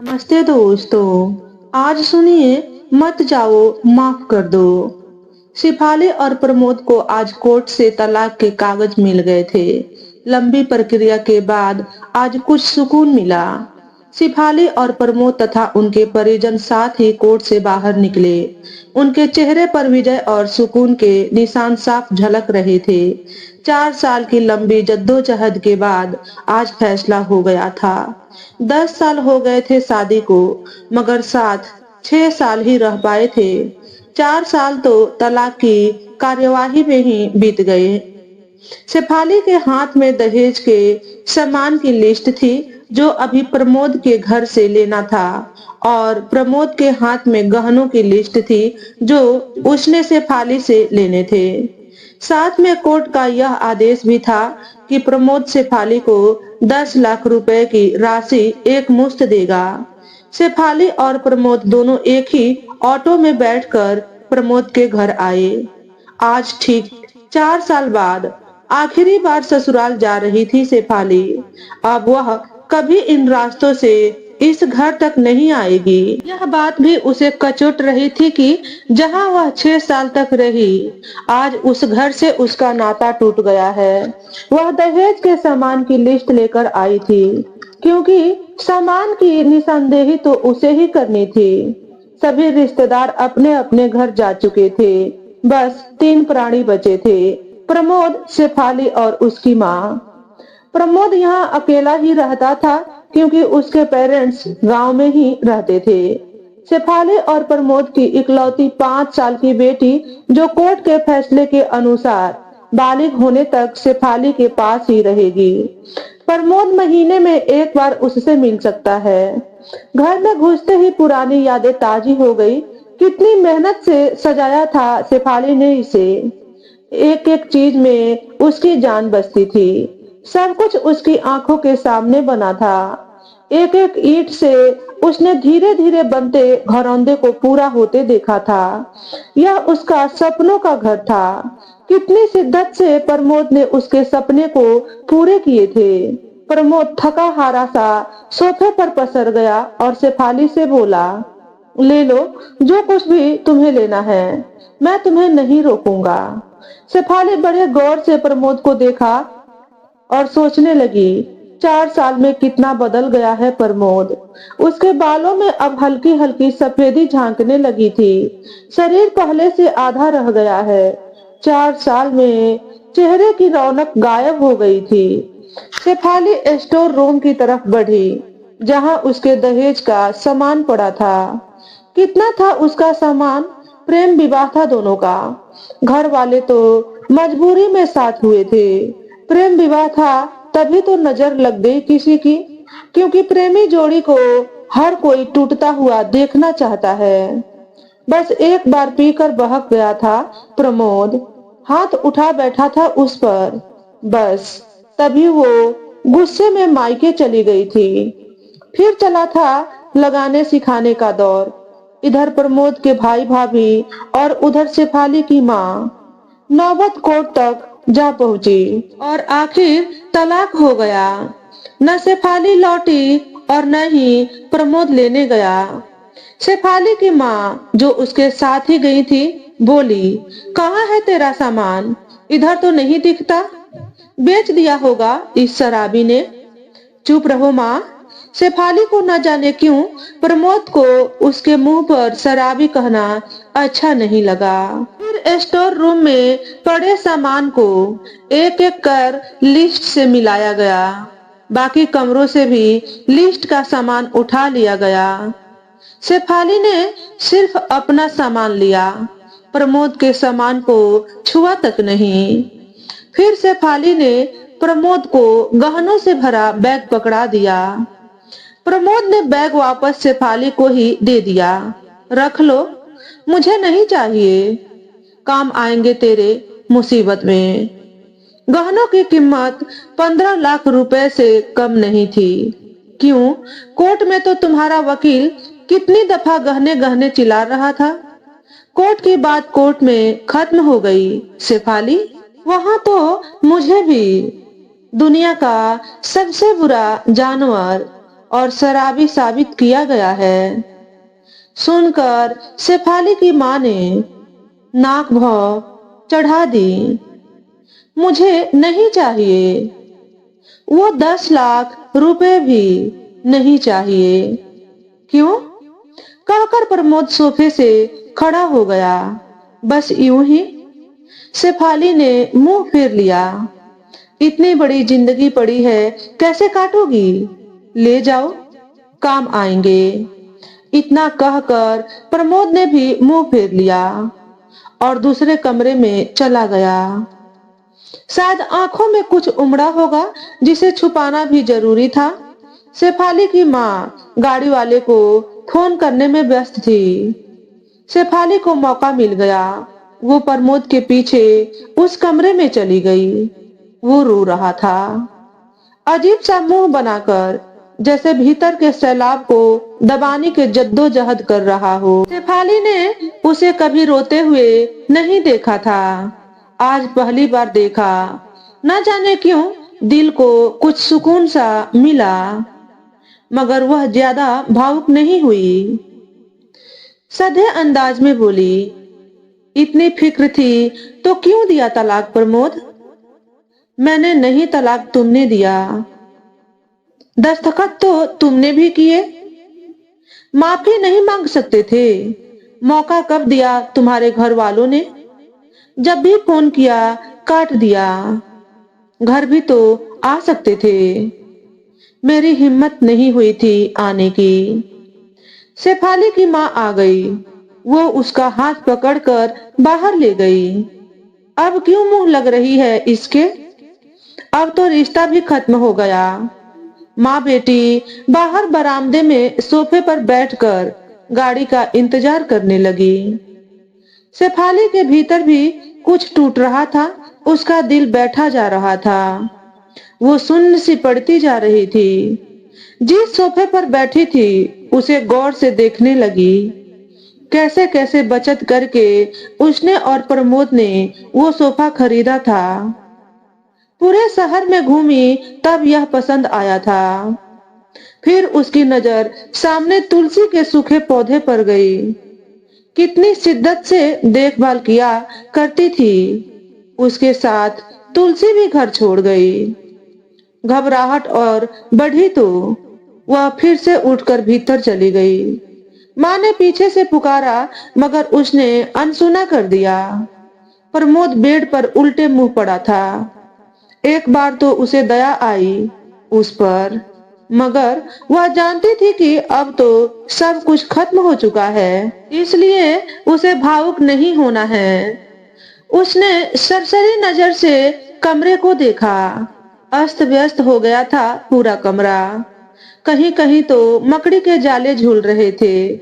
नमस्ते दोस्तों। आज सुनिए, मत जाओ, माफ कर दो। शिफाली और प्रमोद को आज कोर्ट से तलाक के कागज मिल गए थे। लंबी प्रक्रिया के बाद आज कुछ सुकून मिला। शिफाली और प्रमोद तथा उनके परिजन साथ ही कोर्ट से बाहर निकले। उनके चेहरे पर विजय और सुकून के निशान साफ झलक रहे थे। 4 साल की लंबी जद्दोजहद के बाद आज फैसला हो गया था। 10 साल हो गए थे शादी को, मगर साथ 6 साल ही रह पाए थे। 4 साल तो तलाक की कार्यवाही में ही बीत गए। शेफाली के हाथ में दहेज के सामान की लिस्ट थी जो अभी प्रमोद के घर से लेना था, और प्रमोद के हाथ में गहनों की लिस्ट थी जो उसने शेफाली से लेने थे। साथ में कोर्ट का यह आदेश भी था कि प्रमोद शेफाली को 10 लाख रुपए की राशि एक मुश्त देगा। शेफाली और प्रमोद दोनों एक ही ऑटो में बैठकर प्रमोद के घर आए। आज ठीक 4 साल बाद आखिरी बार ससुराल जा रही थी शेफाली। अब वह कभी इन रास्तों से इस घर तक नहीं आएगी। यह बात भी उसे कचोट रही थी कि जहां वह 6 साल तक रही, आज उस घर से उसका नाता टूट गया है। वह दहेज के सामान की लिस्ट लेकर आई थी, क्योंकि सामान की निशानदेही तो उसे ही करनी थी। सभी रिश्तेदार अपने अपने घर जा चुके थे। बस 3 प्राणी बचे थे, प्रमोद, शेफाली और उसकी माँ। प्रमोद यहाँ अकेला ही रहता था, क्योंकि उसके पेरेंट्स गांव में ही रहते थे। शेफाली और प्रमोद की इकलौती 5 साल की बेटी, जो कोर्ट के फैसले के अनुसार बालिग होने तक शेफाली के पास ही रहेगी। प्रमोद महीने में एक बार उससे मिल सकता है। घर में घुसते ही पुरानी यादें ताजी हो गई। कितनी मेहनत से सजाया था शेफाली ने इसे। एक एक चीज में उसकी जान बसती थी। सब कुछ उसकी आंखों के सामने बना था। एक एक ईंट से उसने धीरे धीरे बनते घरौंदे को पूरा होते देखा था। यह उसका सपनों का घर था। कितनी शिद्दत से प्रमोद ने उसके सपने को पूरे किए थे। प्रमोद थका हारा सा सोफे पर पसर गया और शेफाली से बोला, ले लो जो कुछ भी तुम्हें लेना है, मैं तुम्हें नहीं रोकूंगा। शेफाली बड़े गौर से प्रमोद को देखा और सोचने लगी, 4 साल में कितना बदल गया है प्रमोद। उसके बालों में अब हल्की हल्की सफेदी झांकने लगी थी। शरीर पहले से आधा रह गया है। 4 साल में चेहरे की रौनक गायब हो गई थी। शेफाली स्टोर रूम की तरफ बढ़ी, जहां उसके दहेज का सामान पड़ा था। कितना था उसका सामान? प्रेम विवाह था दोनों का। घर वाले तो मजबूरी में साथ हुए थे। प्रेम विवाह था तभी तो नजर लग गई किसी की, क्योंकि प्रेमी जोड़ी को हर कोई टूटता हुआ देखना चाहता है। बस एक बार पीकर बहक गया था प्रमोद, हाथ उठा बैठा था उस पर। बस तभी वो गुस्से में मायके चली गई थी। फिर चला था लगाने सिखाने का दौर। इधर प्रमोद के भाई भाभी और उधर शेफाली की माँ। नौबत कोर्ट तक जा पहुंची और आखिर तलाक हो गया। न शेफाली लौटी और न ही प्रमोद लेने गया। शेफाली की माँ, जो उसके साथ ही गई थी, बोली, कहाँ है तेरा सामान? इधर तो नहीं दिखता। बेच दिया होगा इस शराबी ने। चुप रहो माँ। शेफाली को न जाने क्यों प्रमोद को उसके मुंह पर शराबी कहना अच्छा नहीं लगा। फिर स्टोर रूम में पड़े सामान को एक एक कर लिस्ट से मिलाया गया। बाकी कमरों से भी लिस्ट का सामान उठा लिया गया। शेफाली ने सिर्फ अपना सामान लिया, प्रमोद के सामान को छुआ तक नहीं। फिर शेफाली ने प्रमोद को गहनों से भरा बैग पकड़ा दिया। प्रमोद ने बैग वापस शेफाली को ही दे दिया। रख लो, मुझे नहीं चाहिए, काम आएंगे तेरे मुसीबत में। गहनों की कीमत 15 लाख रुपए से कम नहीं थी। क्यों? कोर्ट में तो तुम्हारा वकील कितनी दफा गहने गहने चिल्ला रहा था। कोर्ट की बात कोर्ट में खत्म हो गई शेफाली। वहां तो मुझे भी दुनिया का सबसे बुरा जानवर और शराबी साबित किया गया है। सुनकर शेफाली की माँ ने नाक भौं चढ़ा दी। मुझे नहीं चाहिए, वो 10 लाख रुपए भी नहीं चाहिए। क्यों? कहकर प्रमोद सोफे से खड़ा हो गया। बस यूं ही? शेफाली ने मुंह फेर लिया। इतनी बड़ी जिंदगी पड़ी है, कैसे काटोगी? ले जाओ, काम आएंगे। इतना कहकर प्रमोद ने भी मुंह फेर लिया और दूसरे कमरे में चला गया। शायद आंखों में कुछ उमड़ा होगा जिसे छुपाना भी जरूरी था। शेफाली की माँ गाड़ी वाले को फोन करने में व्यस्त थी। शेफाली को मौका मिल गया। वो प्रमोद के पीछे उस कमरे में चली गई। वो रो रहा था, अजीब सा मुंह बनाकर, जैसे भीतर के सैलाब को दबाने के जद्दोजहद कर रहा हो। शेफाली ने उसे कभी रोते हुए नहीं देखा था, आज पहली बार देखा। न जाने क्यों दिल को कुछ सुकून सा मिला, मगर वह ज्यादा भावुक नहीं हुई। सधे अंदाज में बोली, इतनी फिक्र थी तो क्यों दिया तलाक प्रमोद? मैंने नहीं, तलाक तुमने दिया। दस्तखत तो तुमने भी किए। माफी नहीं मांग सकते थे? मौका कब दिया तुम्हारे घर वालों ने? जब भी फोन किया काट दिया। घर भी तो आ सकते थे। मेरी हिम्मत नहीं हुई थी आने की। शेफाली की माँ आ गई। वो उसका हाथ पकड़कर बाहर ले गई। अब क्यों मुंह लग रही है इसके? अब तो रिश्ता भी खत्म हो गया। माँ बेटी बाहर बरामदे में सोफे पर बैठकर गाड़ी का इंतजार करने लगी। शेफाली के भीतर भी कुछ टूट रहा था। उसका दिल बैठा जा रहा था। वो सुन्न सी पड़ती जा रही थी। जिस सोफे पर बैठी थी उसे गौर से देखने लगी। कैसे कैसे बचत करके उसने और प्रमोद ने वो सोफा खरीदा था। पूरे शहर में घूमी तब यह पसंद आया था। फिर उसकी नजर सामने तुलसी के सूखे पौधे पर गई। कितनी शिद्दत से देखभाल किया करती थी। उसके साथ तुलसी भी घर छोड़ गई। घबराहट और बढ़ी तो वह फिर से उठकर भीतर चली गई। माँ ने पीछे से पुकारा मगर उसने अनसुना कर दिया। प्रमोद बेड पर उल्टे मुंह पड़ा था। एक बार तो उसे दया आई उस पर, मगर वह जानती थी कि अब तो सब कुछ खत्म हो चुका है, इसलिए उसे भावुक नहीं होना है। उसने सरसरी नजर से कमरे को देखा। अस्त व्यस्त हो गया था पूरा कमरा। कहीं कहीं तो मकड़ी के जाले झूल रहे थे।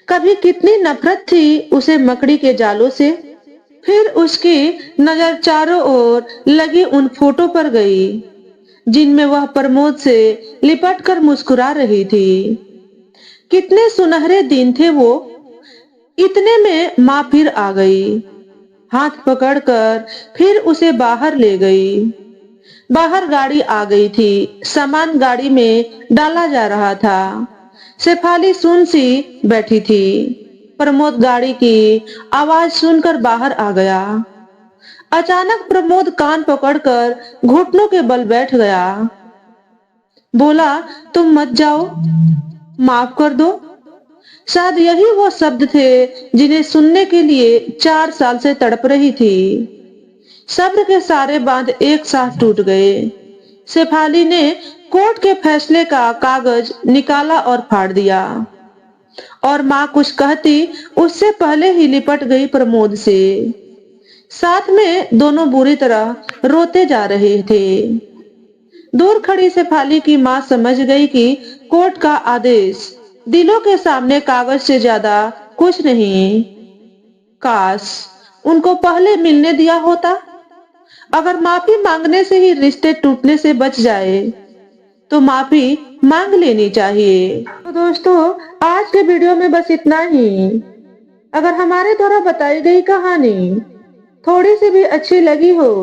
कभी कितनी नफरत थी उसे मकड़ी के जालों से। फिर उसकी नजर चारों ओर लगी उन फोटो पर गई जिनमें वह प्रमोद से लिपट कर मुस्कुरा रही थी। कितने सुनहरे दिन थे वो। इतने में माँ फिर आ गई। हाथ पकड़कर फिर उसे बाहर ले गई। बाहर गाड़ी आ गई थी। सामान गाड़ी में डाला जा रहा था। शेफाली सुन सी बैठी थी। प्रमोद गाड़ी की आवाज सुनकर बाहर आ गया। अचानक प्रमोद कान पकड़कर घुटनों के बल बैठ गया। बोला, तुम मत जाओ, माफ कर दो। शायद यही वो शब्द थे जिन्हें सुनने के लिए 4 साल से तड़प रही थी। सब्र के सारे बांध एक साथ टूट गए। शेफाली ने कोर्ट के फैसले का कागज निकाला और फाड़ दिया, और माँ कुछ कहती उससे पहले ही लिपट गई प्रमोद से। साथ में दोनों बुरी तरह रोते जा रहे थे। दूर खड़ी शेफाली की माँ समझ गई कि कोर्ट का आदेश दिलों के सामने कागज से ज्यादा कुछ नहीं। काश उनको पहले मिलने दिया होता। अगर माफी मांगने से ही रिश्ते टूटने से बच जाए तो माफी मांग लेनी चाहिए। तो दोस्तों, आज के वीडियो में बस इतना ही। अगर हमारे द्वारा बताई गई कहानी थोड़ी सी भी अच्छी लगी हो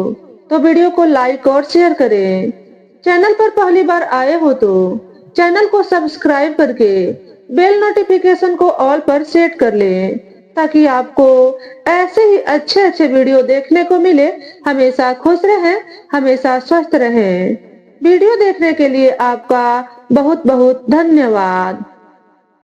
तो वीडियो को लाइक और शेयर करें। चैनल पर पहली बार आए हो तो चैनल को सब्सक्राइब करके बेल नोटिफिकेशन को ऑल पर सेट कर लें ताकि आपको ऐसे ही अच्छे अच्छे वीडियो देखने को मिले। हमेशा खुश रहें, हमेशा स्वस्थ रहें। वीडियो देखने के लिए आपका बहुत बहुत धन्यवाद।